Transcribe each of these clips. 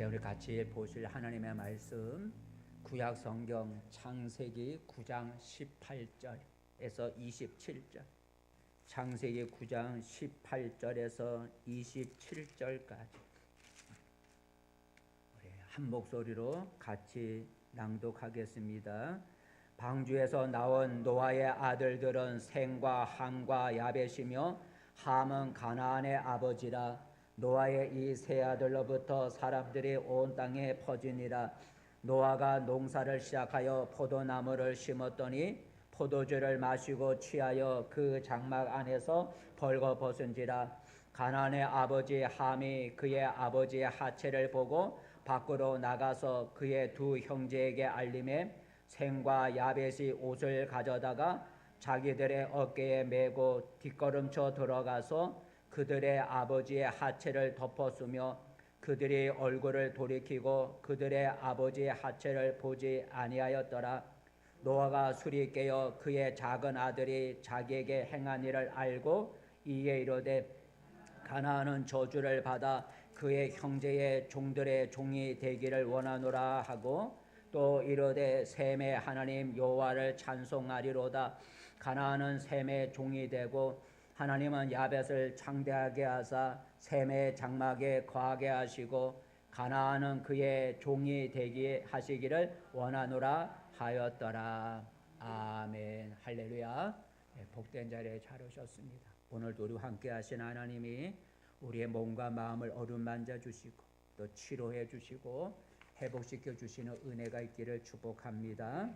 이제 우리 같이 보실 하나님의 말씀 구약 성경 창세기 9장 18절에서 27절. 창세기 9장 18절에서 27절까지 우리 한 목소리로 같이 낭독하겠습니다. 방주에서 나온 노아의 아들들은 셈과 함과 야벳이며 함은 가나안의 아버지라. 노아의 이 세 아들로부터 사람들이 온 땅에 퍼지니라. 노아가 농사를 시작하여 포도나무를 심었더니 포도주를 마시고 취하여 그 장막 안에서 벌거벗은지라. 가나안의 아버지 함이 그의 아버지의 하체를 보고 밖으로 나가서 그의 두 형제에게 알림해 셈과 야벳이 옷을 가져다가 자기들의 어깨에 메고 뒷걸음쳐 들어가서 그들의 아버지의 하체를 덮었으며 그들이 얼굴을 돌이키고 그들의 아버지의 하체를 보지 아니하였더라. 노아가 술이 깨어 그의 작은 아들이 자기에게 행한 일을 알고 이에 이르되 가나안은 저주를 받아 그의 형제의 종들의 종이 되기를 원하노라 하고 또 이르되 셈의 하나님 여호와를 찬송하리로다. 가나안은 셈의 종이 되고 하나님은 야벳을 창대하게 하사 셈의 장막에 거하게 하시고 가나안은 그의 종이 되게 하시기를 원하노라 하였더라. 아멘. 할렐루야. 복된 자리에 잘 오셨습니다. 오늘도 우리와 함께 하신 하나님이 우리의 몸과 마음을 어루만져 주시고 또 치료해 주시고 회복시켜 주시는 은혜가 있기를 축복합니다.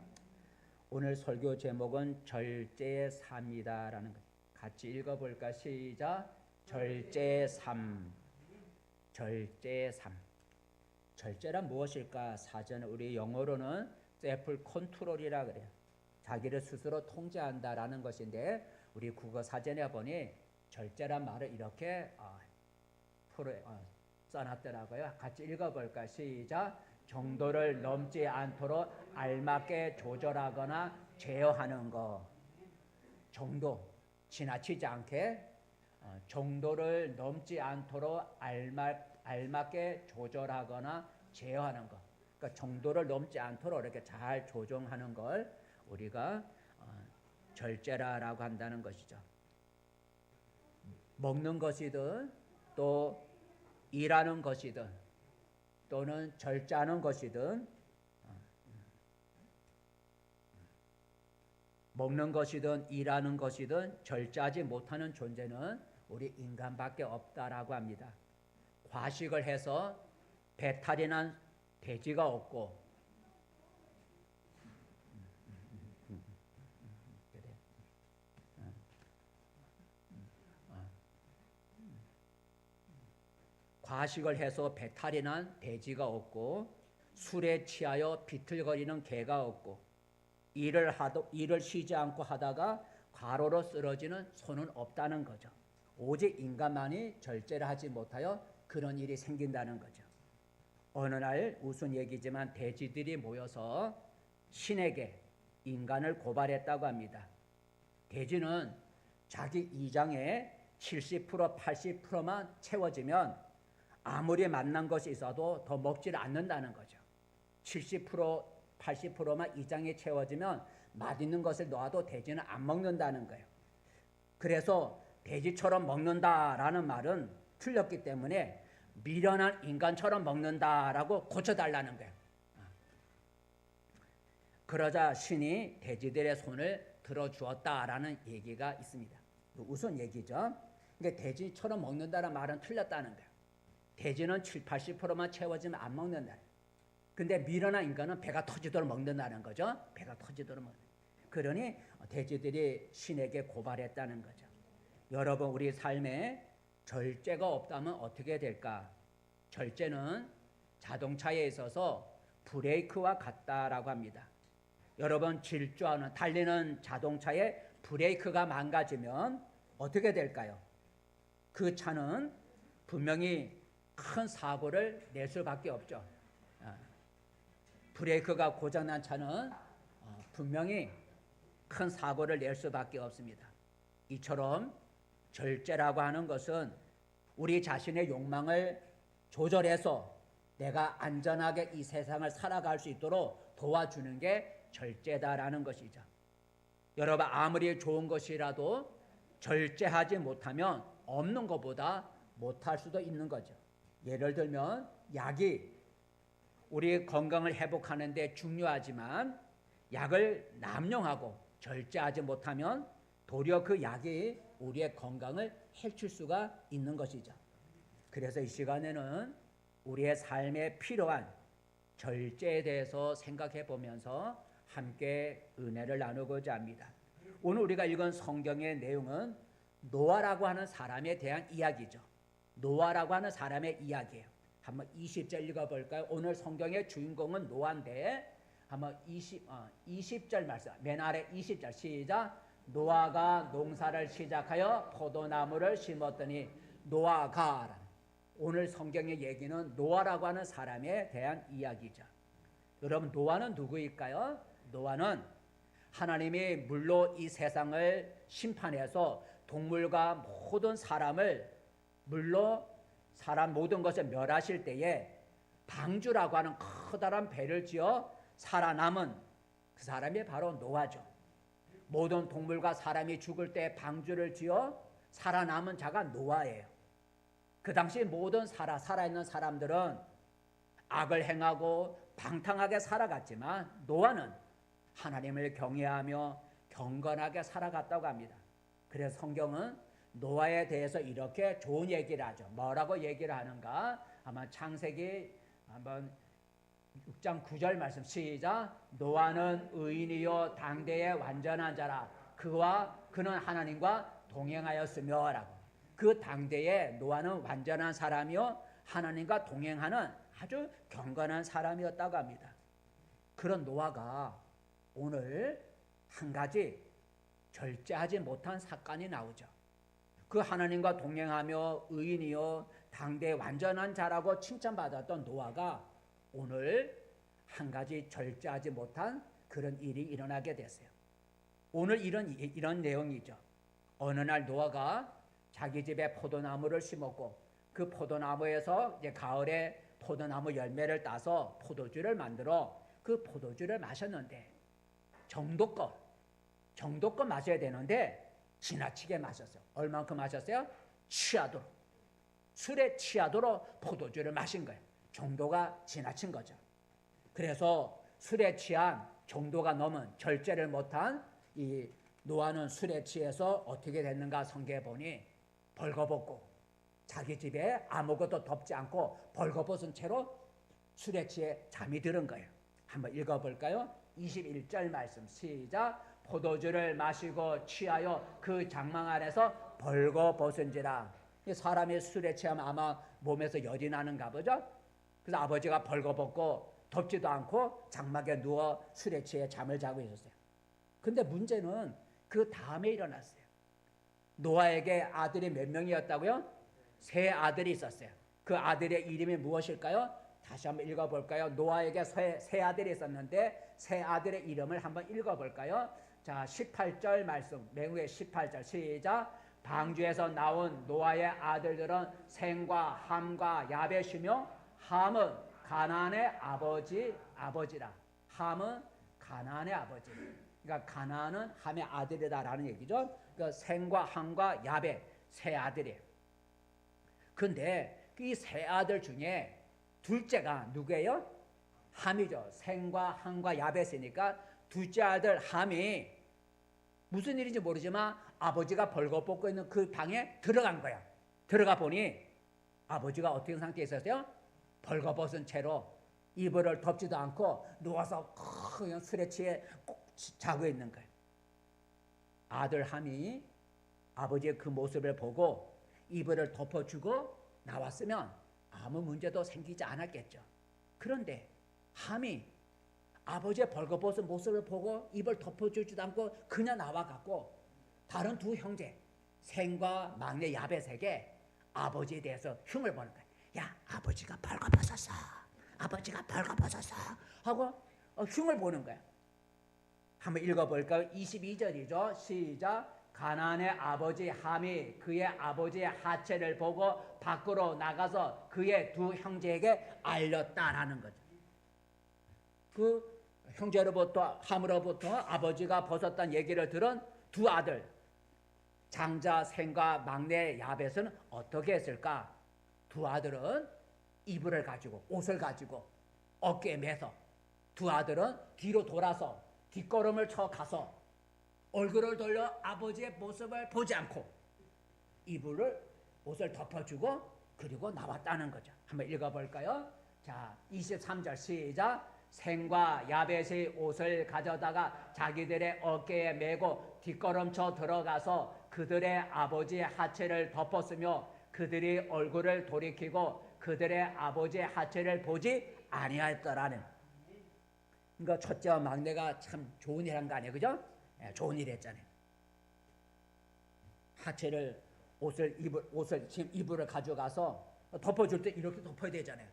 오늘 설교 제목은 절제의 삶이다라는 것. 같이 읽어볼까? 시작. 절제의 삶. 절제의 삶. 절제란 무엇일까? 사전에 우리 영어로는 셀프 컨트롤이라 그래요. 자기를 스스로 통제한다라는 것인데 우리 국어 사전에 보니 절제란 말을 이렇게 써놨더라고요. 같이 읽어볼까? 시작. 정도를 넘지 않도록 알맞게 조절하거나 제어하는 것. 정도. 지나치지 않게 정도를 넘지 않도록 알맞게 조절하거나 제어하는 것. 그러니까 정도를 넘지 않도록 이렇게 잘 조정하는 걸 우리가 절제라고 한다는 것이죠. 먹는 것이든 또 일하는 것이든 또는 절제하는 것이든 먹는 것이든 일하는 것이든 절제하지 못하는 존재는 우리 인간밖에 없다라고 합니다. 과식을 해서 배탈이 난 돼지가 없고 과식을 해서 배탈이 난 돼지가 없고 술에 취하여 비틀거리는 개가 없고 일을 쉬지 않고 하다가 과로로 쓰러지는 소는 없다는 거죠. 오직 인간만이 절제를 하지 못하여 그런 일이 생긴다는 거죠. 어느 날 무슨 얘기지만 돼지들이 모여서 신에게 인간을 고발했다고 합니다. 돼지는 자기 이장에 70% 80%만 채워지면 아무리 맛난 것이 있어도 더 먹지를 않는다는 거죠. 70% 80%만 이장에 채워지면 맛있는 것을 놓아도 돼지는 안 먹는다는 거예요. 그래서 돼지처럼 먹는다라는 말은 틀렸기 때문에 미련한 인간처럼 먹는다라고 고쳐달라는 거예요. 그러자 신이 돼지들의 손을 들어주었다라는 얘기가 있습니다. 우선 얘기죠. 그러니까 돼지처럼 먹는다는 말은 틀렸다는 거예요. 돼지는 7, 80%만 채워지면 안 먹는다. 근데 미련한 인간은 배가 터지도록 먹는다는 거죠. 배가 터지도록 먹는. 그러니 돼지들이 신에게 고발했다는 거죠. 여러분 우리 삶에 절제가 없다면 어떻게 될까? 절제는 자동차에 있어서 브레이크와 같다라고 합니다. 여러분 질주하는 달리는 자동차의 브레이크가 망가지면 어떻게 될까요? 그 차는 분명히 큰 사고를 낼 수밖에 없죠. 브레이크가 고장난 차는 분명히 큰 사고를 낼 수밖에 없습니다. 이처럼 절제라고 하는 것은 우리 자신의 욕망을 조절해서 내가 안전하게 이 세상을 살아갈 수 있도록 도와주는 게 절제다라는 것이죠. 여러분 아무리 좋은 것이라도 절제하지 못하면 없는 것보다 못할 수도 있는 거죠. 예를 들면 약이 우리 건강을 회복하는 데 중요하지만 약을 남용하고 절제하지 못하면 도리어 그 약이 우리의 건강을 해칠 수가 있는 것이죠. 그래서 이 시간에는 우리의 삶에 필요한 절제에 대해서 생각해 보면서 함께 은혜를 나누고자 합니다. 오늘 우리가 읽은 성경의 내용은 노아라고 하는 사람에 대한 이야기죠. 노아라고 하는 사람의 이야기예요. 한번 20절 읽어볼까요? 오늘 성경의 주인공은 노아인데 한번 20절 말씀, 맨 아래 20절 시작. 노아가 농사를 시작하여 포도나무를 심었더니 노아가, 오늘 성경의 얘기는 노아라고 하는 사람에 대한 이야기죠. 여러분 노아는 누구일까요? 노아는 하나님이 물로 이 세상을 심판해서 동물과 모든 사람을 물로 사람 모든 것을 멸하실 때에 방주라고 하는 커다란 배를 지어 살아남은 그 사람이 바로 노아죠. 모든 동물과 사람이 죽을 때 방주를 지어 살아남은 자가 노아예요. 그 당시 모든 살아있는 사람들은 악을 행하고 방탕하게 살아갔지만 노아는 하나님을 경외하며 경건하게 살아갔다고 합니다. 그래서 성경은 노아에 대해서 이렇게 좋은 얘기를 하죠. 뭐라고 얘기를 하는가? 아마 창세기 한번 6장 9절 말씀 시작. 노아는 의인이요 당대의 완전한 자라. 그는 하나님과 동행하였으며 라고. 그 당대에 노아는 완전한 사람이요 하나님과 동행하는 아주 경건한 사람이었다고 합니다. 그런 노아가 오늘 한 가지 절제하지 못한 사건이 나오죠. 그 하나님과 동행하며 의인이요 당대의 완전한 자라고 칭찬받았던 노아가 오늘 한 가지 절제하지 못한 그런 일이 일어나게 됐어요. 오늘 이런 내용이죠. 어느 날 노아가 자기 집에 포도나무를 심었고 그 포도나무에서 이제 가을에 포도나무 열매를 따서 포도주를 만들어 그 포도주를 마셨는데 정도껏 마셔야 되는데 지나치게 마셨어요. 얼만큼 마셨어요? 취하도록. 술에 취하도록 포도주를 마신 거예요. 정도가 지나친 거죠. 그래서 술에 취한 정도가 넘은 절제를 못한 이 노아는 술에 취해서 어떻게 됐는가 성경에 보니 벌거벗고 자기 집에 아무것도 덮지 않고 벌거벗은 채로 술에 취해 잠이 들은 거예요. 한번 읽어볼까요? 21절 말씀 시작. 포도주를 마시고 취하여 그 장막 안에서 벌거벗은지라. 사람이 술에 취하면 아마 몸에서 열이 나는가 보죠. 그래서 아버지가 벌거벗고 덥지도 않고 장막에 누워 술에 취해 잠을 자고 있었어요. 근데 문제는 그 다음에 일어났어요. 노아에게 아들이 몇 명이었다고요? 3 아들이 있었어요. 그 아들의 이름이 무엇일까요? 다시 한번 읽어볼까요? 노아에게 세 아들이 있었는데 3 아들의 이름을 한번 읽어볼까요? 자, 18절 말씀, 맹후의 18절 시작. 방주에서 나온 노아의 아들들은 셈과 함과 야벳이며 함은 가나안의 아버지라. 함은 가나안의 아버지. 그러니까 가나안은 함의 아들이다라는 얘기죠. 그러니까 셈과 함과 야벳 3 아들이에요. 근데 이 3 아들 중에 둘째가 누구예요? 함이죠. 셈과 함과 야벳이니까 둘째 아들 함이 무슨 일인지 모르지만 아버지가 벌거벗고 있는 그 방에 들어간 거야. 들어가 보니 아버지가 어떤 상태에 있었어요? 벌거벗은 채로 이불을 덮지도 않고 누워서 그냥 술에 취해 꼭 자고 있는 거예요. 아들 함이 아버지의 그 모습을 보고 이불을 덮어주고 나왔으면 아무 문제도 생기지 않았겠죠. 그런데 함이 아버지의 벌거벗은 모습을 보고 입을 덮어주지도 않고 그냥 나와갖고 다른 2 형제 셈과 막내 야벳에게 아버지에 대해서 흉을 보는 거예요. 야, 아버지가 벌거벗었어. 아버지가 벌거벗었어. 하고 흉을 보는 거예요. 한번 읽어볼까요? 22절이죠. 시작. 가나안의 아버지 함이 그의 아버지의 하체를 보고 밖으로 나가서 그의 두 형제에게 알렸다라는 거죠. 그 형제로부터 함으로부터 아버지가 벗었다는 얘기를 들은 두 아들 장자 셈과 막내 야벳은 어떻게 했을까? 두 아들은 이불을 가지고 옷을 가지고 어깨에 매서 두 아들은 뒤로 돌아서 뒷걸음을 쳐 가서 얼굴을 돌려 아버지의 모습을 보지 않고 옷을 덮어주고 그리고 나왔다는 거죠. 한번 읽어볼까요? 자, 23절 시작. 셈과 야벳의 옷을 가져다가 자기들의 어깨에 메고 뒷걸음쳐 들어가서 그들의 아버지의 하체를 덮었으며 그들이 얼굴을 돌이키고 그들의 아버지의 하체를 보지 아니하였더라는. 그러니까 첫째와 막내가 참 좋은 일 한 거 아니에요, 그죠? 예, 좋은 일 했잖아요. 하체를 지금 이불을 가져가서 덮어줄 때 이렇게 덮어야 되잖아요.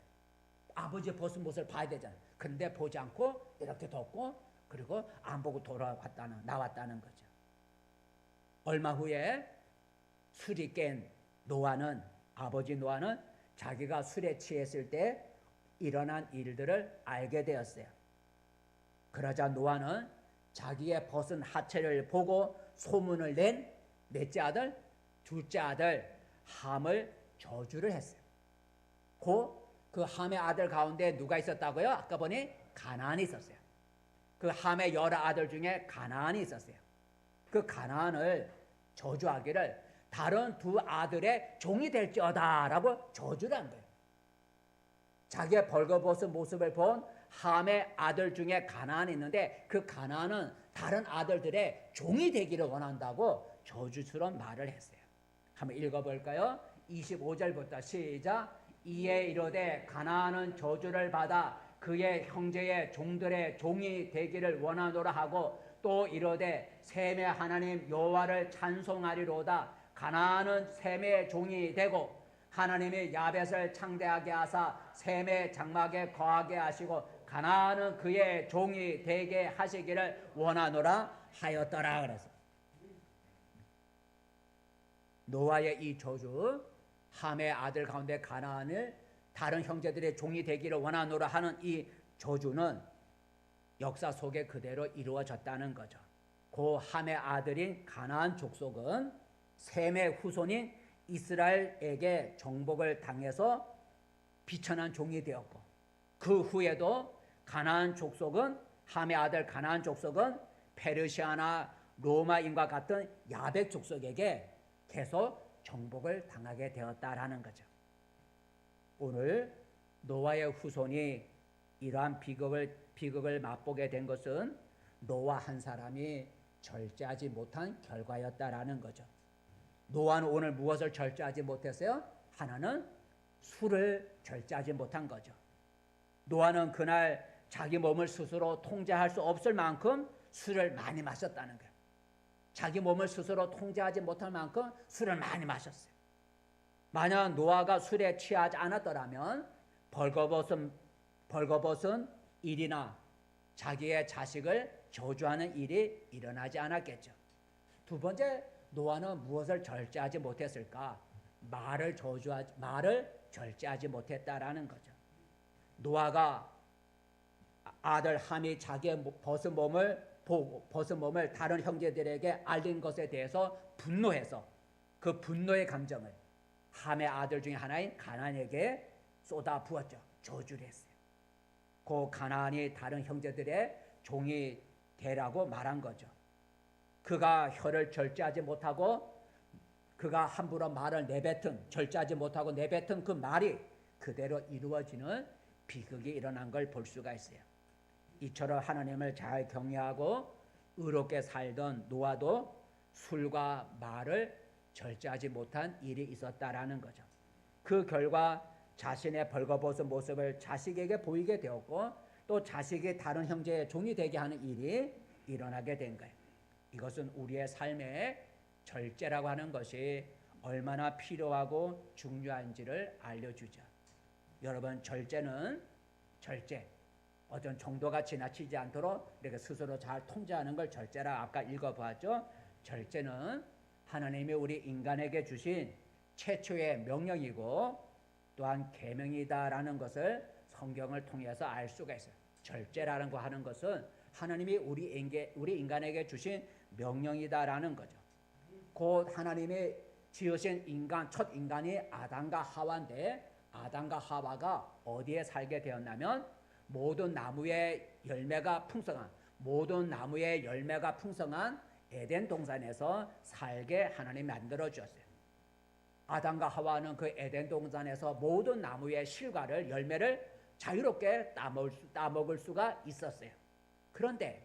아버지의 벗은 모습을 봐야 되잖아요. 근데 보지 않고 이렇게 덮고 그리고 안 보고 나왔다는 거죠. 얼마 후에 술이 깬 아버지 노아는 자기가 술에 취했을 때 일어난 일들을 알게 되었어요. 그러자 노아는 자기의 벗은 하체를 보고 소문을 낸 넷째 아들, 둘째 아들 함을 저주를 했어요. 그 함의 아들 가운데 누가 있었다고요? 아까 보니 가나안이 있었어요. 그 함의 여러 아들 중에 가나안이 있었어요. 그 가나안을 저주하기를 다른 두 아들의 종이 될지어다라고 저주를 한 거예요. 자기의 벌거벗은 모습을 본 함의 아들 중에 가나안이 있는데 그 가나안은 다른 아들들의 종이 되기를 원한다고 저주스러운 말을 했어요. 한번 읽어볼까요? 25절부터 시작. 이에 이르되 가나안은 저주를 받아 그의 형제의 종들의 종이 되기를 원하노라 하고 또 이르되 셈의 하나님 여호와를 찬송하리로다. 가나안은 셈의 종이 되고 하나님이 야벳을 창대하게 하사 셈의 장막에 거하게 하시고 가나안은 그의 종이 되게 하시기를 원하노라 하였더라. 그래서 노아의 이 저주, 함의 아들 가운데 가나안을 다른 형제들의 종이 되기를 원하노라 하는 이 저주는 역사 속에 그대로 이루어졌다는 거죠. 그 함의 아들인 가나안 족속은 셈의 후손인 이스라엘에게 정복을 당해서 비천한 종이 되었고 그 후에도 가나안 족속은 함의 아들 가나안 족속은 페르시아나 로마인과 같은 야벳 족속에게 계속 정복을 당하게 되었다라는 거죠. 오늘 노아의 후손이 이러한 비극을 맛보게 된 것은 노아 한 사람이 절제하지 못한 결과였다라는 거죠. 노아는 오늘 무엇을 절제하지 못했어요? 하나는 술을 절제하지 못한 거죠. 노아는 그날 자기 몸을 스스로 통제할 수 없을 만큼 술을 많이 마셨다는 거예요. 자기 몸을 스스로 통제하지 못할 만큼 술을 많이 마셨어요. 만약 노아가 술에 취하지 않았더라면 벌거벗은 일이나 자기의 자식을 저주하는 일이 일어나지 않았겠죠. 두 번째, 노아는 무엇을 절제하지 못했을까? 말을 절제하지 못했다라는 거죠. 노아가 아들 함이 자기의 벗은 몸을 다른 형제들에게 알린 것에 대해서 분노해서 그 분노의 감정을 함의 아들 중에 하나인 가나안에게 쏟아 부었죠. 저주를 했어요. 그 가나안이 다른 형제들의 종이 되라고 말한 거죠. 그가 혀를 절제하지 못하고 그가 함부로 말을 절제하지 못하고 내뱉은 그 말이 그대로 이루어지는 비극이 일어난 걸 볼 수가 있어요. 이처럼 하나님을 잘 경외하고 의롭게 살던 노아도 술과 말을 절제하지 못한 일이 있었다라는 거죠. 그 결과 자신의 벌거벗은 모습을 자식에게 보이게 되었고 또 자식이 다른 형제의 종이 되게 하는 일이 일어나게 된 거예요. 이것은 우리의 삶의 절제라고 하는 것이 얼마나 필요하고 중요한지를 알려주죠. 여러분, 절제 어떤 정도가 지나치지 않도록 이렇게 스스로 잘 통제하는 걸 절제라 아까 읽어보았죠. 절제는 하나님이 우리 인간에게 주신 최초의 명령이고 또한 계명이다라는 것을 성경을 통해서 알 수가 있어요. 절제라는 거 하는 것은 하나님이 우리 인간에게 주신 명령이다라는 거죠. 곧 하나님이 지으신 인간, 첫 인간이 아담과 하와인데 아담과 하와가 어디에 살게 되었냐면 모든 나무의 열매가 풍성한 에덴 동산에서 살게 하나님이 만들어 주었어요. 아담과 하와는 그 에덴 동산에서 모든 나무의 실과를 열매를 자유롭게 따먹을 수가 있었어요. 그런데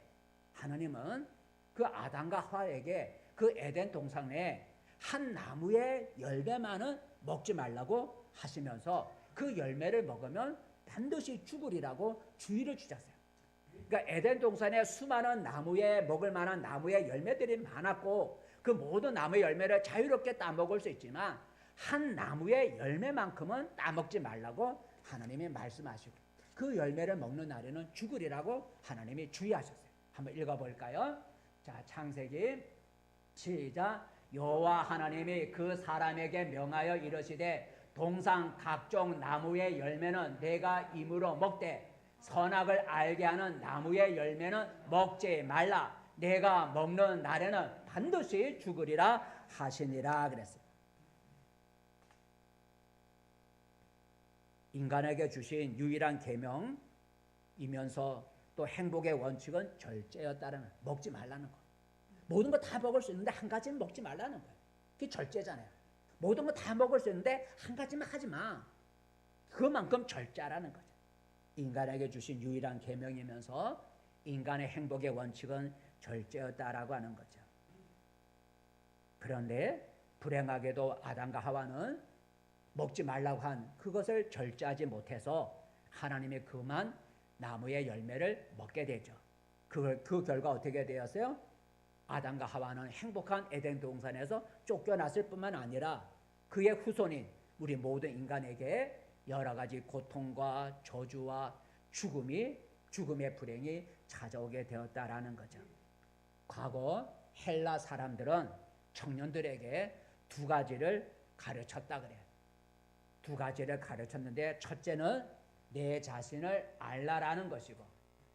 하나님은 그 아담과 하와에게 그 에덴 동산에 한 나무의 열매만은 먹지 말라고 하시면서 그 열매를 먹으면 반드시 죽으리라고 주의를 주셨어요. 그러니까 에덴 동산에 수많은 먹을 만한 나무의 열매들이 많았고 그 모든 나무의 열매를 자유롭게 따먹을 수 있지만 한 나무의 열매만큼은 따먹지 말라고 하나님이 말씀하시고 그 열매를 먹는 날에는 죽으리라고 하나님이 주의하셨어요. 한번 읽어볼까요? 자, 창세기 시작. 여호와 하나님이 그 사람에게 명하여 이르시되 동산 각종 나무의 열매는 내가 임으로 먹되 선악을 알게 하는 나무의 열매는 먹지 말라. 내가 먹는 날에는 반드시 죽으리라 하시니라 그랬어요. 인간에게 주신 유일한 계명이면서 또 행복의 원칙은 절제였다는 거예요. 먹지 말라는 거. 모든 거 다 먹을 수 있는데 한 가지는 먹지 말라는 거예요. 그게 절제잖아요. 모든 거 다 먹을 수 있는데 한 가지만 하지 마. 그만큼 절제라는 거죠. 인간에게 주신 유일한 계명이면서 인간의 행복의 원칙은 절제였다라고 하는 거죠. 그런데 불행하게도 아담과 하와는 먹지 말라고 한 그것을 절제하지 못해서 하나님이 그만 나무의 열매를 먹게 되죠. 그 결과 어떻게 되었어요? 아담과 하와는 행복한 에덴 동산에서 쫓겨났을 뿐만 아니라 그의 후손인 우리 모든 인간에게 여러 가지 고통과 저주와 죽음의 불행이 찾아오게 되었다라는 거죠. 과거 헬라 사람들은 청년들에게 두 가지를 가르쳤다 그래요. 두 가지를 가르쳤는데 첫째는 내 자신을 알라라는 것이고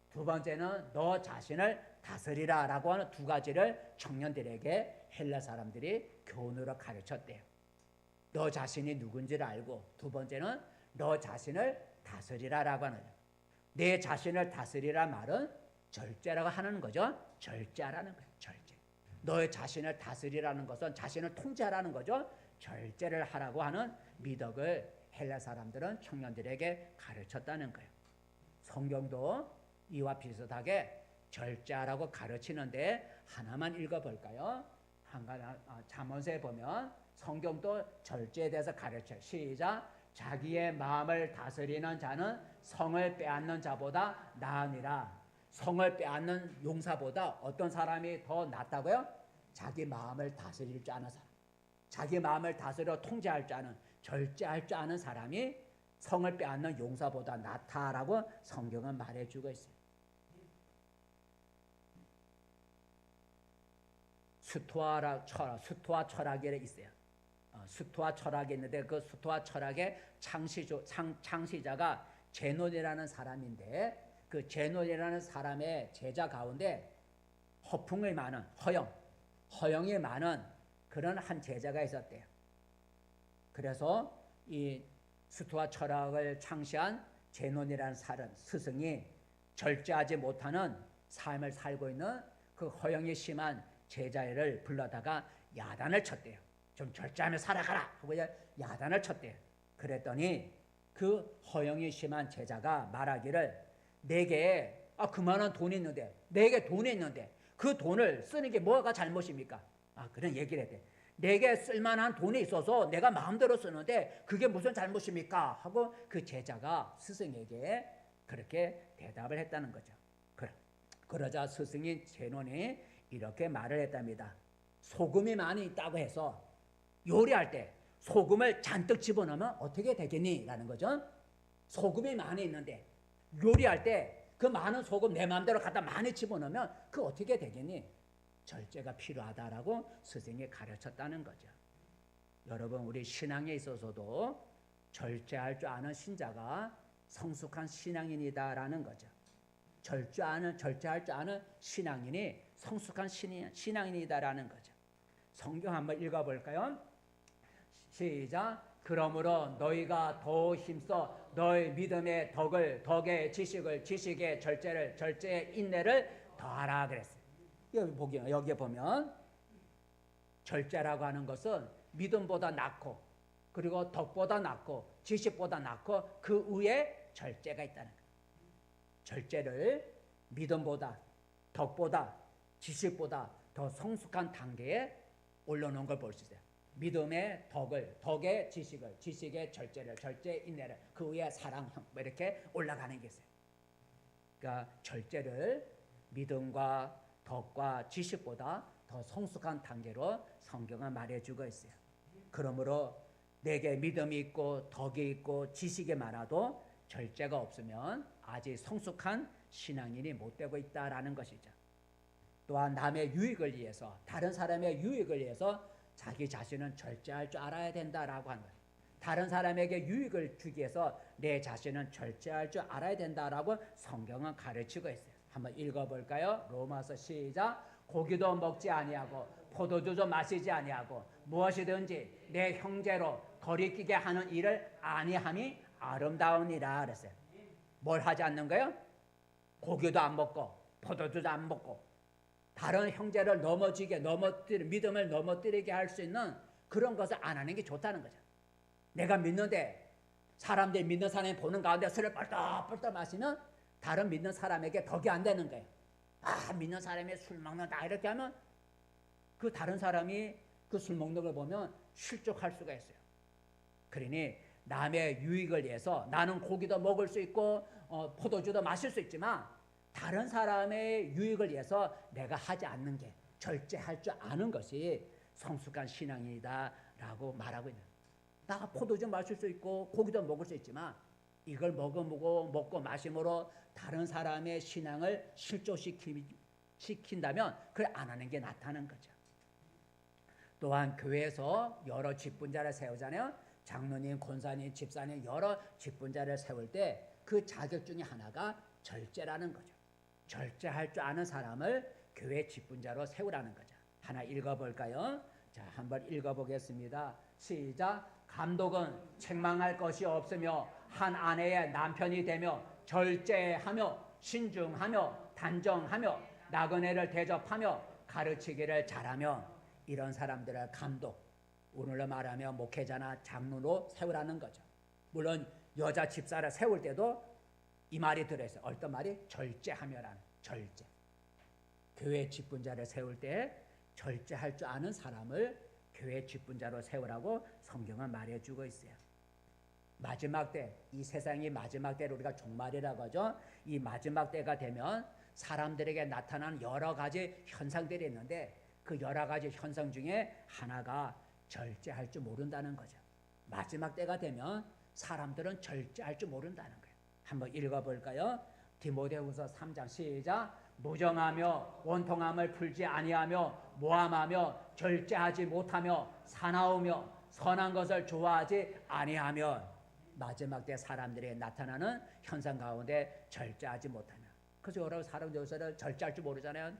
두 번째는 너 자신을 다스리라라고 하는 두 가지를 청년들에게 헬라 사람들이 교훈으로 가르쳤대요. 너 자신이 누군지를 알고 두 번째는 너 자신을 다스리라라고 하는 거예요. 내 자신을 다스리라 말은 절제라고 하는 거죠. 절제하라는 거예요. 절제. 너의 자신을 다스리라는 것은 자신을 통제하라는 거죠. 절제를 하라고 하는 미덕을 헬라 사람들은 청년들에게 가르쳤다는 거예요. 성경도 이와 비슷하게 절제하라고 가르치는데 하나만 읽어볼까요? 잠언서에 보면 성경도 절제에 대해서 가르쳐요. 시작. 자기의 마음을 다스리는 자는 성을 빼앗는 자보다 나으니라. 성을 빼앗는 용사보다 어떤 사람이 더 낫다고요? 자기 마음을 다스릴 줄 아는 사람. 자기 마음을 다스려 통제할 줄 아는, 절제할 줄 아는 사람이 성을 빼앗는 용사보다 낫다라고 성경은 말해주고 있어요. 수토와 철학이 있어요. 수토와 철학이 있는데 그 수토와 철학의 창시자가 제논이라는 사람인데 그 제논이라는 사람의 제자 가운데 허영이 많은 그런 한 제자가 있었대요. 그래서 이 수토와 철학을 창시한 제논이라는 스승이 절제하지 못하는 삶을 살고 있는 그 허영이 심한 제자를 불러다가 야단을 쳤대요. 좀 절제하며 살아가라 하고 야단을 쳤대요. 그랬더니 그 허영이 심한 제자가 말하기를 내게 그만한 돈이 있는데 그 돈을 쓰는 게 뭐가 잘못입니까? 그런 얘기를 했대. 내게 쓸만한 돈이 있어서 내가 마음대로 쓰는데 그게 무슨 잘못입니까? 하고 그 제자가 스승에게 그렇게 대답을 했다는 거죠. 그러자 스승인 제논이 이렇게 말을 했답니다. 소금이 많이 있다고 해서 요리할 때 소금을 잔뜩 집어넣으면 어떻게 되겠니? 라는 거죠. 소금이 많이 있는데 요리할 때 그 많은 소금 내 마음대로 갖다 많이 집어넣으면 그 어떻게 되겠니? 절제가 필요하다라고 스승이 가르쳤다는 거죠. 여러분, 우리 신앙에 있어서도 절제할 줄 아는 신자가 성숙한 신앙인이다라는 거죠. 절제할 줄 아는 신앙인이 성숙한 신앙인이다라는 거죠. 성경 한번 읽어볼까요? 시작. 그러므로 너희가 더 힘써 너희 믿음의 덕의 지식을, 지식의 절제를, 절제의 인내를 더하라 그랬어요. 여기 보면 절제라고 하는 것은 믿음보다 낫고, 그리고 덕보다 낫고, 지식보다 낫고, 그 위에 절제가 있다는 거예요. 절제를 믿음보다, 덕보다, 지식보다 더 성숙한 단계에 올려놓은 걸 볼 수 있어요. 믿음의 덕의 지식을, 지식의 절제를, 절제의 인내를, 그 위에 사랑, 이렇게 올라가는 게 있어요. 그러니까 절제를 믿음과 덕과 지식보다 더 성숙한 단계로 성경은 말해주고 있어요. 그러므로 내게 믿음이 있고 덕이 있고 지식이 많아도 절제가 없으면 아직 성숙한 신앙인이 못 되고 있다라는 것이죠. 또한 남의 유익을 위해서, 다른 사람의 유익을 위해서 자기 자신은 절제할 줄 알아야 된다라고 하는 거예요. 다른 사람에게 유익을 주기 위해서 내 자신은 절제할 줄 알아야 된다라고 성경은 가르치고 있어요. 한번 읽어볼까요? 로마서 시작. 고기도 먹지 아니하고 포도주도 마시지 아니하고 무엇이든지 내 형제로 거리끼게 하는 일을 아니함이 아름다우니라 그랬어요. 뭘 하지 않는 거예요? 고기도 안 먹고 포도주도 안 먹고 다른 형제를 믿음을 넘어뜨리게 할 수 있는 그런 것을 안 하는 게 좋다는 거죠. 내가 믿는데 사람들이 믿는 사람이 보는 가운데 술을 뻘떡뻘떡 마시면 다른 믿는 사람에게 덕이 안 되는 거예요. 아, 믿는 사람이 술 먹는다 이렇게 하면 그 다른 사람이 그 술 먹는 걸 보면 실족할 수가 있어요. 그러니 남의 유익을 위해서 나는 고기도 먹을 수 있고 포도주도 마실 수 있지만 다른 사람의 유익을 위해서 내가 하지 않는 게, 절제할 줄 아는 것이 성숙한 신앙이다라고 말하고 있는 거예요. 나 포도주 마실 수 있고 고기도 먹을 수 있지만 이걸 먹고 마심으로 다른 사람의 신앙을 실족시킨다면 그걸 안 하는 게 낫다는 거죠. 또한 교회에서 여러 직분자를 세우잖아요. 장로님, 권사님, 집사님 여러 직분자를 세울 때 그 자격 중에 하나가 절제라는 거죠. 절제할 줄 아는 사람을 교회 직분자로 세우라는 거죠. 하나 읽어볼까요? 자, 한번 읽어보겠습니다. 시작. 감독은 책망할 것이 없으며 한 아내의 남편이 되며 절제하며 신중하며 단정하며 나그네를 대접하며 가르치기를 잘하며, 이런 사람들을 감독, 오늘로 말하면 목회자나 장로로 세우라는 거죠. 물론 여자 집사를 세울 때도 이 말이 들어있어요. 어떤 말이? 절제하며라는, 절제. 교회 직분자를 세울 때 절제할 줄 아는 사람을 교회 직분자로 세우라고 성경은 말해주고 있어요. 마지막 때, 이 세상이 마지막 때를 우리가 종말이라고 하죠. 이 마지막 때가 되면 사람들에게 나타나는 여러 가지 현상들이 있는데 그 여러 가지 현상 중에 하나가 절제할 줄 모른다는 거죠. 마지막 때가 되면 사람들은 절제할 줄 모른다는 거예요. 한번 읽어볼까요? 디모데후서 3장 시작. 무정하며 원통함을 풀지 아니하며 모함하며 절제하지 못하며 사나우며 선한 것을 좋아하지 아니하며, 마지막 때 사람들이 나타나는 현상 가운데 절제하지 못하며. 그래서 여러 사람들 요새는 절제할 줄 모르잖아요.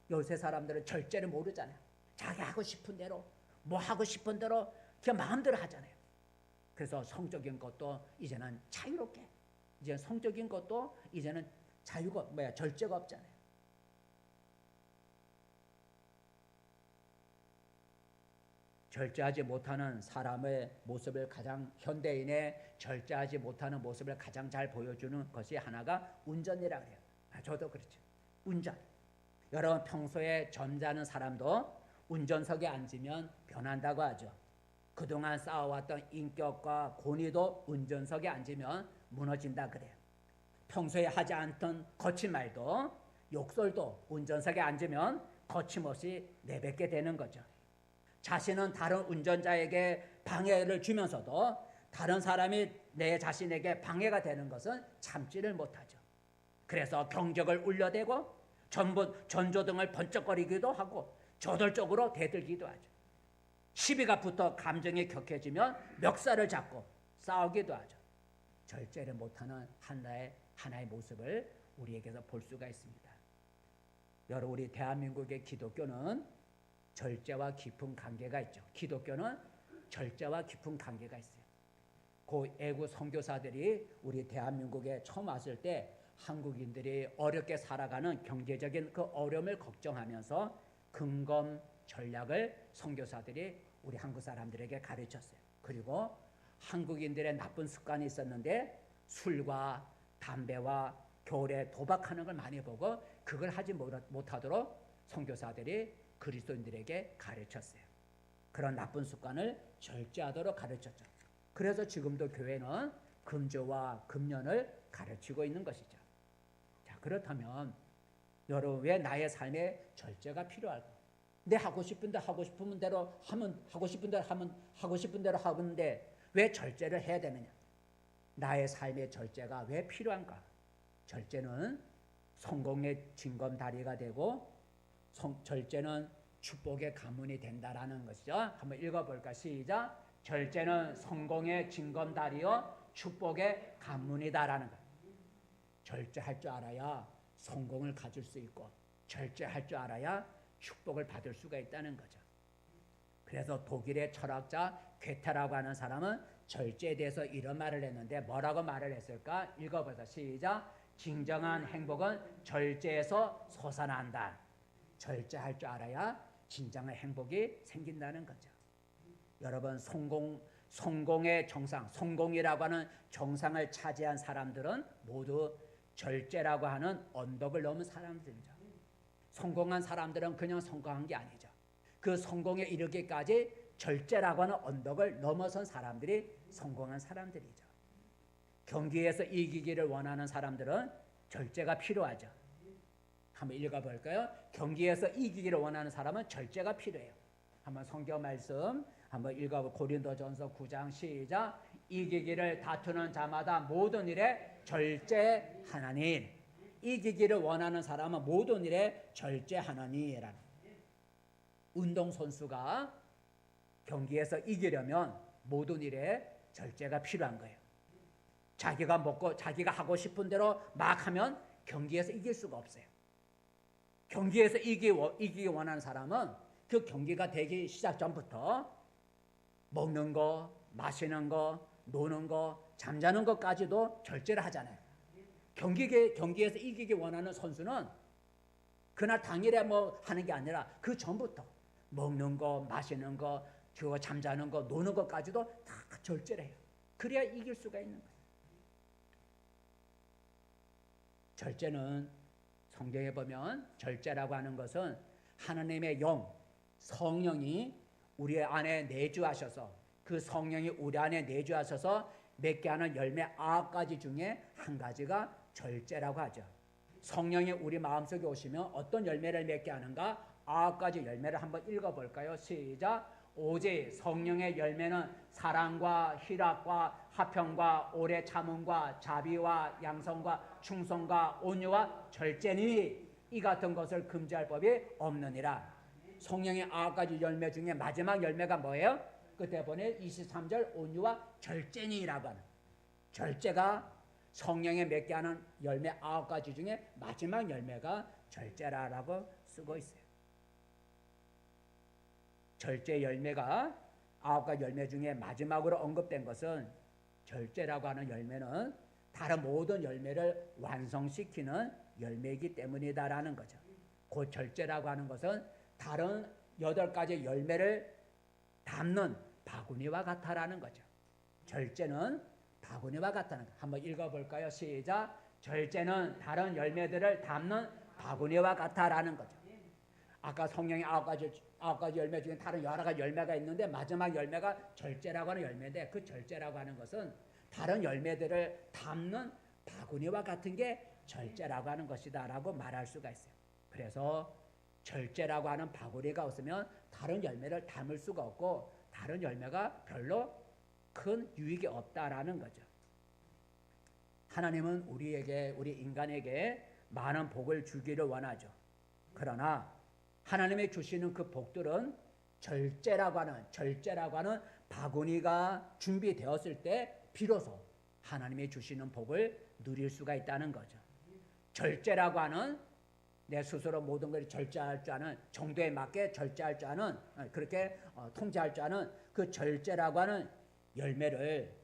요새 사람들은 절제를 모르잖아요. 자기 하고 싶은 대로, 뭐 하고 싶은 대로 그냥 마음대로 하잖아요. 그래서 성적인 것도 이제는 자유롭게, 이제 성적인 것도 이제는 절제가 없잖아요. 절제하지 못하는 사람의 모습을 현대인의 절제하지 못하는 모습을 가장 잘 보여주는 것이 하나가 운전이라고 해요. 저도 그렇죠. 운전. 여러분 평소에 점잖은 사람도 운전석에 앉으면 변한다고 하죠. 그동안 쌓아왔던 인격과 권위도 운전석에 앉으면 무너진다 그래요. 평소에 하지 않던 거친 말도, 욕설도 운전석에 앉으면 거침없이 내뱉게 되는 거죠. 자신은 다른 운전자에게 방해를 주면서도 다른 사람이 내 자신에게 방해가 되는 것은 참지를 못하죠. 그래서 경적을 울려대고 전조등을 번쩍거리기도 하고 저돌적으로 대들기도 하죠. 시비가 붙어 감정이 격해지면 멱살을 잡고 싸우기도 하죠. 절제를 못하는 하나의 모습을 우리에게서 볼 수가 있습니다. 여러분, 우리 대한민국의 기독교는 절제와 깊은 관계가 있죠. 기독교는 절제와 깊은 관계가 있어요. 그 애국 선교사들이 우리 대한민국에 처음 왔을 때 한국인들이 어렵게 살아가는 경제적인 그 어려움을 걱정하면서 금검 전략을 선교사들이 우리 한국 사람들에게 가르쳤어요. 그리고 한국인들의 나쁜 습관이 있었는데 술과 담배와 겨울에 도박하는 걸 많이 보고 그걸 하지 못하도록 선교사들이 그리스도인들에게 가르쳤어요. 그런 나쁜 습관을 절제하도록 가르쳤죠. 그래서 지금도 교회는 금주와 금년을 가르치고 있는 것이죠. 자, 그렇다면 여러분, 왜 나의 삶에 절제가 필요할까? 내 하고 싶은 대로 하면 하고 싶은 대로 하는데 왜 절제를 해야 되느냐? 나의 삶의 절제가 왜 필요한가? 절제는 성공의 징검다리가 되고 절제는 축복의 가문이 된다라는 것이죠. 한번 읽어볼까? 시작. 절제는 성공의 징검다리요 축복의 가문이다라는 것. 절제할 줄 알아야 성공을 가질 수 있고 절제할 줄 알아야 축복을 받을 수가 있다는 거죠. 그래서 독일의 철학자 괴테라고 하는 사람은 절제에 대해서 이런 말을 했는데 뭐라고 말을 했을까? 읽어보자. 시작. 진정한 행복은 절제에서 솟아난다. 절제할 줄 알아야 진정한 행복이 생긴다는 거죠. 여러분, 성공의 정상, 성공이라고 하는 정상을 차지한 사람들은 모두 절제라고 하는 언덕을 넘은 사람들이죠. 성공한 사람들은 그냥 성공한 게 아니죠. 그 성공에 이르기까지 절제라고 하는 언덕을 넘어선 사람들이 성공한 사람들이죠. 경기에서 이기기를 원하는 사람들은 절제가 필요하죠. 한번 읽어볼까요? 경기에서 이기기를 원하는 사람은 절제가 필요해요. 한번 성경 말씀 한번 읽어볼. 고린도전서 9장 시작. 이기기를 다투는 자마다 모든 일에 절제하나니. 이기기를 원하는 사람은 모든 일에 절제하나니라는. 운동선수가 경기에서 이기려면 모든 일에 절제가 필요한 거예요. 자기가 먹고 자기가 하고 싶은 대로 막 하면 경기에서 이길 수가 없어요. 경기에서 이기기 원하는 사람은 그 경기가 되기 시작 전부터 먹는 거, 마시는 거, 노는 거, 잠자는 것까지도 절제를 하잖아요. 경기에서 이기기 원하는 선수는 그날 당일에 뭐 하는 게 아니라 그 전부터 먹는 거, 마시는 거, 잠자는 거, 노는 것까지도 다 절제를 해요. 그래야 이길 수가 있는 거예요. 절제는 성경에 보면 절제라고 하는 것은 하나님의 영, 성령이 우리 안에 내주하셔서 그 성령이 우리 안에 내주하셔서 맺게 하는 열매 9가지 중에 한 가지가 절제라고 하죠. 성령이 우리 마음속에 오시면 어떤 열매를 맺게 하는가? 9가지 열매를 한번 읽어볼까요? 시작. 오직 성령의 열매는 사랑과 희락과 화평과 오래 참음과 자비와 양성과 충성과 온유와 절제니 이 같은 것을 금지할 법이 없느니라. 성령의 9가지 열매 중에 마지막 열매가 뭐예요? 그때 보니 23절 온유와 절제니라고 하는. 절제가 성령에 맺게 하는 열매 9가지 중에 마지막 열매가 절제라고 쓰고 있어요. 절제 열매가 9가지 열매 중에 마지막으로 언급된 것은 절제라고 하는 열매는 다른 모든 열매를 완성시키는 열매이기 때문이다라는 거죠. 그 절제라고 하는 것은 다른 8가지 열매를 담는 바구니와 같다라는 거죠. 절제는 바구니와 같다는 거. 한번 읽어볼까요? 시작. 절제는 다른 열매들을 담는 바구니와 같다라는 거죠. 아까 성령의 9가지 열매 중에 다른 여러 가지 열매가 있는데 마지막 열매가 절제라고 하는 열매인데 그 절제라고 하는 것은 다른 열매들을 담는 바구니와 같은 게 절제라고 하는 것이다 라고 말할 수가 있어요. 그래서 절제라고 하는 바구니가 없으면 다른 열매를 담을 수가 없고 다른 열매가 별로 큰 유익이 없다라는 거죠. 하나님은 우리 인간에게 많은 복을 주기를 원하죠. 그러나 하나님이 주시는 그 복들은 절제라고 하는 바구니가 준비되었을 때 비로소 하나님이 주시는 복을 누릴 수가 있다는 거죠. 절제라고 하는 내 스스로 모든 걸 절제할 줄 아는, 정도에 맞게 절제할 줄 아는, 그렇게 통제할 줄 아는 그 절제라고 하는 열매를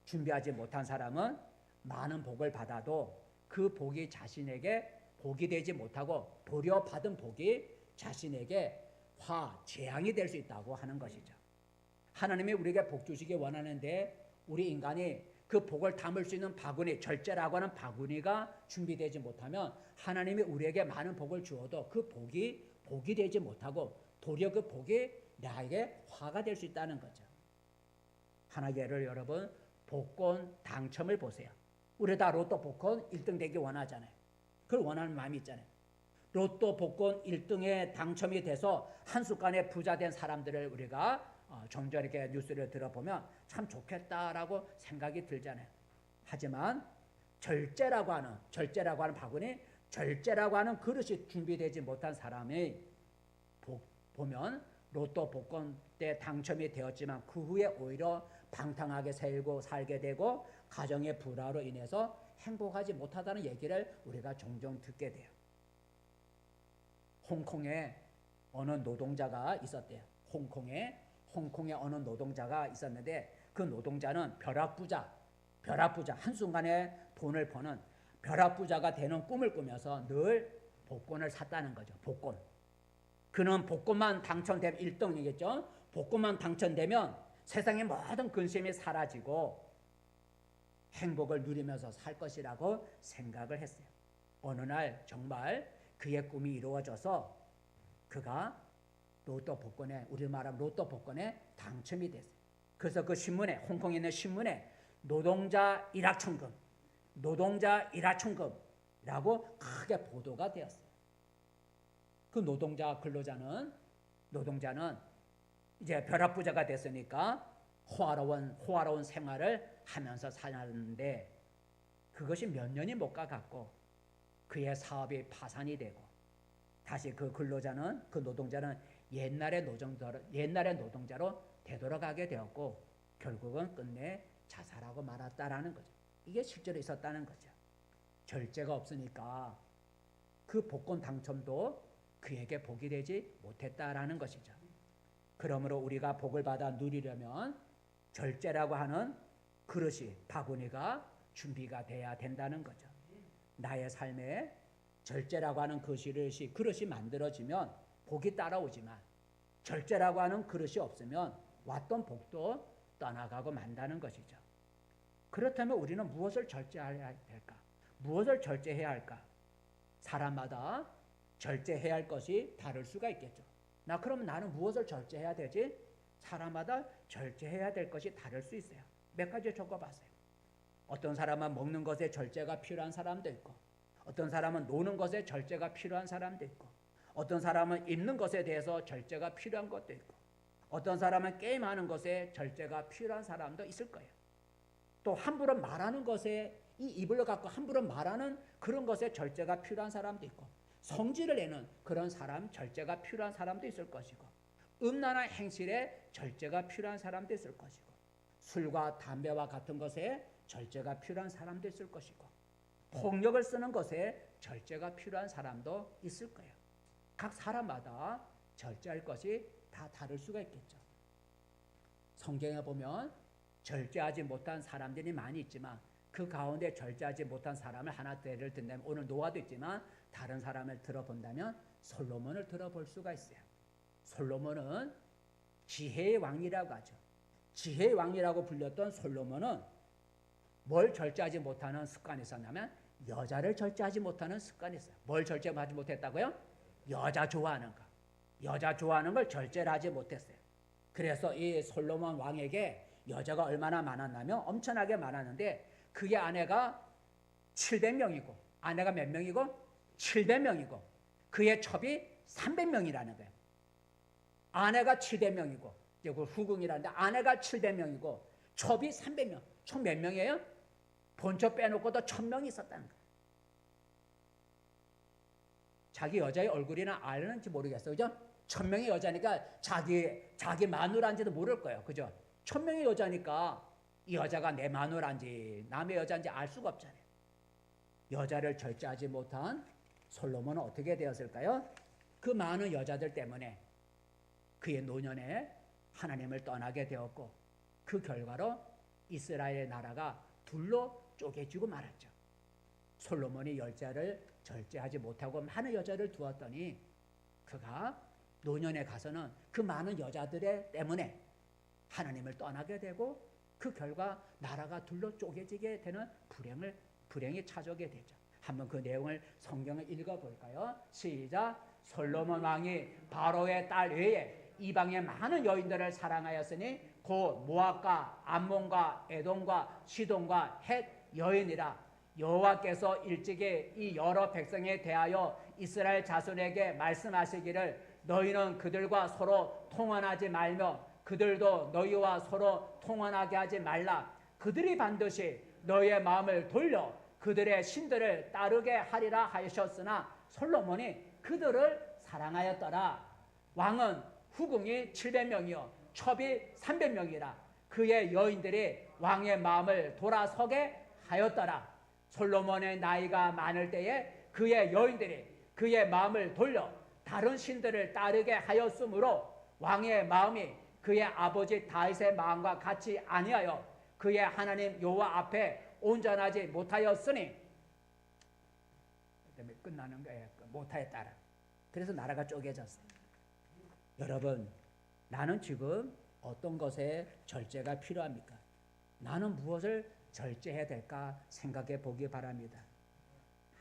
준비하지 못한 사람은 많은 복을 받아도 그 복이 자신에게 복이 되지 못하고 도리어 받은 복이 자신에게 재앙이 될 수 있다고 하는 것이죠. 하나님이 우리에게 복 주시기 원하는데 우리 인간이 그 복을 담을 수 있는 바구니, 절제라고 하는 바구니가 준비되지 못하면 하나님이 우리에게 많은 복을 주어도 그 복이 되지 못하고 도리어 그 복이 나에게 화가 될 수 있다는 거죠. 하나 예를 여러분 복권 당첨을 보세요. 우리 다 로또 복권 1등 되기 원하잖아요. 그걸 원하는 마음이 있잖아요. 로또 복권 1등에 당첨이 돼서 한순간에 부자 된 사람들을 우리가 종종 이렇게 뉴스를 들어보면 참 좋겠다라고 생각이 들잖아요. 하지만 절제라고 하는 바구니, 절제라고 하는 그릇이 준비되지 못한 사람이 보면 로또 복권 때 당첨이 되었지만 그 후에 오히려 방탕하게 살게 되고 가정의 불화로 인해서 행복하지 못하다는 얘기를 우리가 종종 듣게 돼요. 홍콩에 어느 노동자가 있었대요. 홍콩에 어느 노동자가 있었는데 그 노동자는 벼락부자 한순간에 돈을 버는 벼락부자가 되는 꿈을 꾸면서 늘 복권을 샀다는 거죠. 복권. 그는 복권만 당첨되면 1등이겠죠. 복권만 당첨되면 세상의 모든 근심이 사라지고 행복을 누리면서 살 것이라고 생각을 했어요. 어느 날 정말 그의 꿈이 이루어져서 그가 로또 복권에, 우리 말하면 로또 복권에 당첨이 됐어요. 그래서 그 신문에, 홍콩에 있는 신문에 노동자 일하천금이라고 크게 보도가 되었어요. 그 노동자는 이제 벼락부자가 됐으니까 호화로운 생활을 하면서 살았는데 그것이 몇 년이 못 가갖고 그의 사업이 파산이 되고 다시 그 노동자는 옛날의 노동자로 되돌아가게 되었고 결국은 끝내 자살하고 말았다라는 거죠. 이게 실제로 있었다는 거죠. 절제가 없으니까 그 복권 당첨도 그에게 복이 되지 못했다라는 것이죠. 그러므로 우리가 복을 받아 누리려면 절제라고 하는 그릇이, 바구니가 준비가 돼야 된다는 거죠. 나의 삶에 절제라고 하는 그릇이 만들어지면 복이 따라오지만 절제라고 하는 그릇이 없으면 왔던 복도 떠나가고 만다는 것이죠. 그렇다면 우리는 무엇을 절제해야 될까? 무엇을 절제해야 할까? 사람마다 절제해야 할 것이 다를 수가 있겠죠. 그럼 나는 무엇을 절제해야 되지? 사람마다 절제해야 될 것이 다를 수 있어요. 몇 가지 적어봤어요. 어떤 사람은 먹는 것에 절제가 필요한 사람도 있고, 어떤 사람은 노는 것에 절제가 필요한 사람도 있고, 어떤 사람은 입는 것에 대해서 절제가 필요한 것도 있고, 어떤 사람은 게임하는 것에 절제가 필요한 사람도 있을 거예요. 또 함부로 말하는 것에, 이 입을 갖고 함부로 말하는 그런 것에 절제가 필요한 사람도 있고, 성질을 내는 그런 사람, 절제가 필요한 사람도 있을 것이고, 음란한 행실에 절제가 필요한 사람도 있을 것이고, 술과 담배와 같은 것에 절제가 필요한 사람도 있을 것이고, 폭력을 쓰는 것에 절제가 필요한 사람도 있을 거예요. 각 사람마다 절제할 것이 다 다를 수가 있겠죠. 성경에 보면 절제하지 못한 사람들이 많이 있지만 그 가운데 절제하지 못한 사람을 하나 예를 든다면 오늘 노아도 있지만 다른 사람을 들어본다면 솔로몬을 들어볼 수가 있어요. 솔로몬은 지혜의 왕이라고 하죠. 지혜의 왕이라고 불렸던 솔로몬은 뭘 절제하지 못하는 습관이 있었냐면 여자를 절제하지 못하는 습관이 있어요. 뭘 절제하지 못했다고요? 여자 좋아하는 거. 여자 좋아하는 걸 절제를 하지 못했어요. 그래서 이 솔로몬 왕에게 여자가 얼마나 많았냐면 엄청나게 많았는데 그의 아내가 700명이고 아내가 몇 명이고? 700명이고 그의 첩이 300명이라는 거예요. 아내가 700명이고 그 후궁이라는데 아내가 700명이고 첩이 300명. 총 몇 명이에요? 본처 빼놓고도 1000명이 있었다는 거예요. 자기 여자의 얼굴이나 아는지 모르겠어요. 그죠? 1000명의 여자니까 자기 마누라인지도 모를 거예요. 그죠? 1000명의 여자니까 이 여자가 내 마누라인지 남의 여자인지 알 수가 없잖아요. 여자를 절제하지 못한 솔로몬은 어떻게 되었을까요? 그 많은 여자들 때문에 그의 노년에 하나님을 떠나게 되었고, 그 결과로 이스라엘 나라가 둘로 쪼개지고 말았죠. 솔로몬이 여자를 절제하지 못하고 많은 여자를 두었더니 그가 노년에 가서는 그 많은 여자들 때문에 하나님을 떠나게 되고, 그 결과 나라가 둘로 쪼개지게 되는 불행이 찾아오게 되죠. 한번 그 내용을 성경을 읽어볼까요? 시작. 솔로몬 왕이 바로의 딸 외에 이방의 많은 여인들을 사랑하였으니 곧 모압과 암몬과 에돔과 시돈과 헷 여인이라. 여호와께서 일찍이 이 여러 백성에 대하여 이스라엘 자손에게 말씀하시기를 너희는 그들과 서로 통혼하지 말며 그들도 너희와 서로 통혼하게 하지 말라. 그들이 반드시 너희의 마음을 돌려 그들의 신들을 따르게 하리라 하셨으나 솔로몬이 그들을 사랑하였더라. 왕은 후궁이 700명이요 첩이 300명이라. 그의 여인들이 왕의 마음을 돌아서게 하였더라. 솔로몬의 나이가 많을 때에 그의 여인들이 그의 마음을 돌려 다른 신들을 따르게 하였으므로 왕의 마음이 그의 아버지 다윗의 마음과 같이 아니하여 그의 하나님 여호와 앞에 온전하지 못하였으니, 그다음에 끝나는 거예요. 못하였다라. 그래서 나라가 쪼개졌어요. 여러분, 나는 지금 어떤 것에 절제가 필요합니까? 나는 무엇을 절제해야 될까 생각해 보기 바랍니다.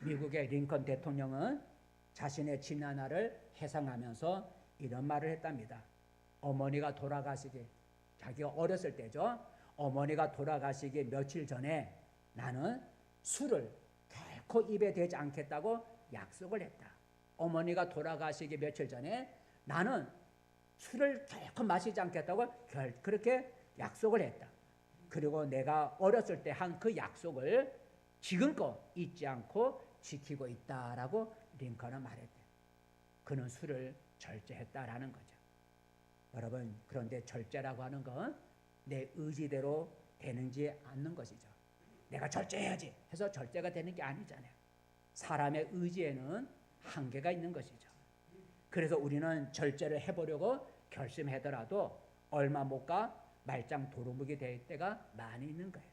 미국의 링컨 대통령은 자신의 지난날을 회상하면서 이런 말을 했답니다. 어머니가 돌아가시기, 자기가 어렸을 때죠. 어머니가 돌아가시기 며칠 전에 나는 술을 결코 입에 대지 않겠다고 약속을 했다. 어머니가 돌아가시기 며칠 전에 나는 술을 결코 마시지 않겠다고 그렇게 약속을 했다. 그리고 내가 어렸을 때 한 그 약속을 지금껏 잊지 않고 지키고 있다라고 링컨은 말했대. 그는 술을 절제했다라는 거죠. 여러분, 그런데 절제라고 하는 건 내 의지대로 되는지 않는 것이죠. 내가 절제해야지 해서 절제가 되는 게 아니잖아요. 사람의 의지에는 한계가 있는 것이죠. 그래서 우리는 절제를 해보려고 결심하더라도 얼마 못 가 말짱 도루묵이 될 때가 많이 있는 거예요.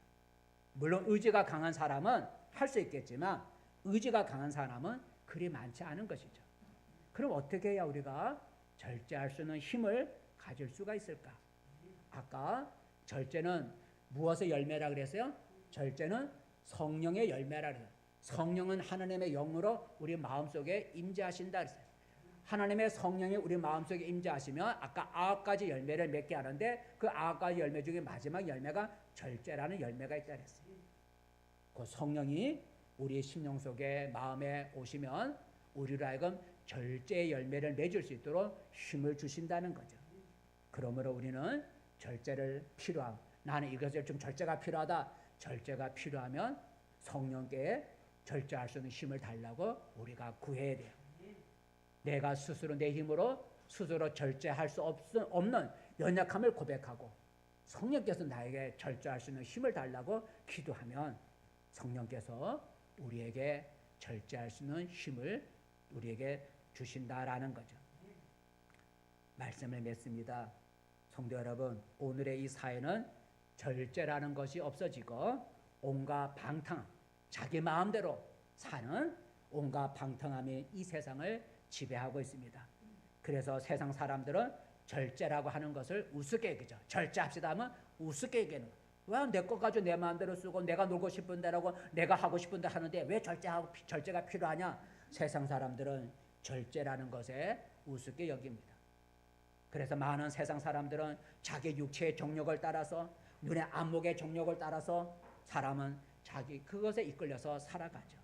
물론 의지가 강한 사람은 할 수 있겠지만 의지가 강한 사람은 그리 많지 않은 것이죠. 그럼 어떻게 해야 우리가 절제할 수 있는 힘을 가질 수가 있을까? 아까 절제는 무엇의 열매라 그랬어요? 절제는 성령의 열매라 그랬어요. 성령은 하나님의 영으로 우리 마음속에 임재하신다 그랬어요. 하나님의 성령이 우리 마음속에 임재하시면 아까 9가지 열매를 맺게 하는데 그 9가지 열매 중에 마지막 열매가 절제라는 열매가 있다 그랬어요. 그 성령이 우리 심령 속에 마음에 오시면 우리로 하여금 절제의 열매를 맺을 수 있도록 힘을 주신다는 거죠. 그러므로 우리는 절제를 나는 이것을 좀 절제가 필요하다. 절제가 필요하면 성령께 절제할 수 있는 힘을 달라고 우리가 구해야 돼요. 내가 스스로 내 힘으로 스스로 절제할 수 없는 연약함을 고백하고 성령께서 나에게 절제할 수 있는 힘을 달라고 기도하면 성령께서 우리에게 절제할 수 있는 힘을 우리에게 주신다라는 거죠. 말씀을 맺습니다. 성도 여러분, 오늘의 이 사회는 절제라는 것이 없어지고 온갖 방탕, 자기 마음대로 사는 온갖 방탕함이 이 세상을 지배하고 있습니다. 그래서 세상 사람들은 절제라고 하는 것을 우습게 여기죠. 절제합시다 하면 우습게 여기는 거예요. 왜 내 것 가지고 내 마음대로 쓰고 내가 놀고 싶은 대로고 내가 하고 싶은 대로 하는데 왜 절제가 필요하냐? 세상 사람들은 절제라는 것에 우습게 여깁니다. 그래서 많은 세상 사람들은 자기 육체의 정욕을 따라서 눈의 안목의 정욕을 따라서 사람은 자기 그것에 이끌려서 살아가죠.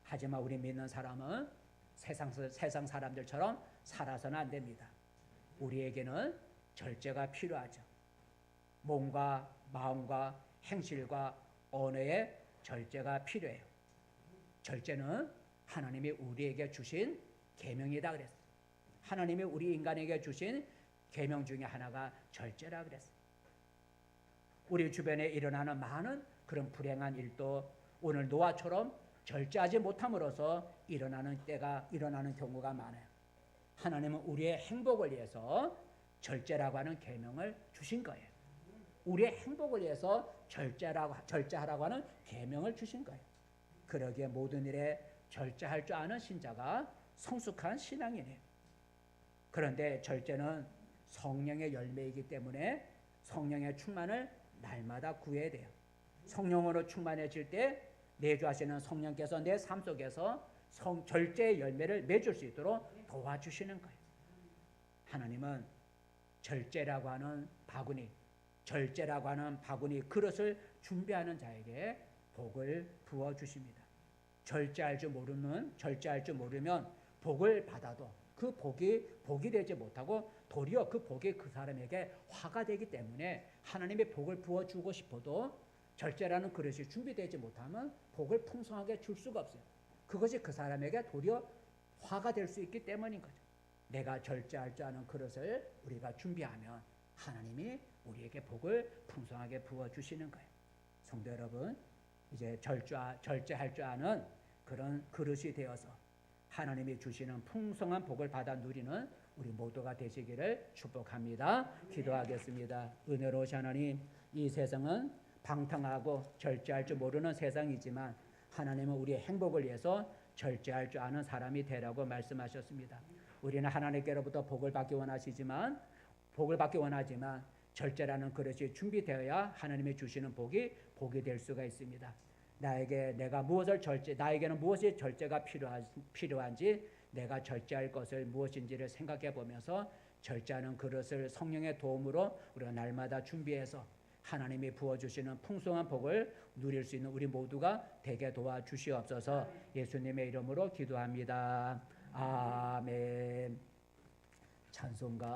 하지만 우리 믿는 사람은 세상 사람들처럼 살아서는 안 됩니다. 우리에게는 절제가 필요하죠. 몸과 마음과 행실과 언어에 절제가 필요해요. 절제는 하나님이 우리에게 주신 계명이다 그랬어요. 하나님이 우리 인간에게 주신 계명 중에 하나가 절제라 그랬어요. 우리 주변에 일어나는 많은 그런 불행한 일도 오늘 노아처럼 절제하지 못함으로써 일어나는 경우가 많아요. 하나님은 우리의 행복을 위해서 절제라고 하는 계명을 주신 거예요. 우리의 행복을 위해서 절제하라고 하는 계명을 주신 거예요. 그러기에 모든 일에 절제할 줄 아는 신자가 성숙한 신앙이네요. 그런데 절제는 성령의 열매이기 때문에 성령의 충만을 날마다 구해야 돼요. 성령으로 충만해질 때 내주하시는 성령께서 내 삶 속에서 절제의 열매를 맺을 수 있도록 도와주시는 거예요. 하나님은 절제라고 하는 바구니 그릇을 준비하는 자에게 복을 부어주십니다. 절제할 줄 모르면 복을 받아도 그 복이 되지 못하고 도리어 그 복이 그 사람에게 화가 되기 때문에 하나님의 복을 부어주고 싶어도 절제라는 그릇이 준비되지 못하면 복을 풍성하게 줄 수가 없어요. 그것이 그 사람에게 도리어 화가 될 수 있기 때문인 거죠. 내가 절제할 줄 아는 그릇을 우리가 준비하면 하나님이 우리에게 복을 풍성하게 부어주시는 거예요. 성도 여러분, 이제 절제할 줄 아는 그런 그릇이 되어서 하나님이 주시는 풍성한 복을 받아 누리는 우리 모두가 되시기를 축복합니다. 기도하겠습니다. 은혜로우신 하나님, 이 세상은 방탕하고 절제할 줄 모르는 세상이지만 하나님은 우리의 행복을 위해서 절제할 줄 아는 사람이 되라고 말씀하셨습니다. 우리는 하나님께로부터 복을 받기 원하지만 절제라는 그릇이 준비되어야 하나님이 주시는 복이 될 수가 있습니다. 나에게는 무엇이 절제가 필요한지 내가 절제할 것을 무엇인지를 생각해 보면서 절제하는 그릇을 성령의 도움으로 우리가 날마다 준비해서 하나님이 부어주시는 풍성한 복을 누릴 수 있는 우리 모두가 되게 도와주시옵소서. 예수님의 이름으로 기도합니다. 아멘. 찬송가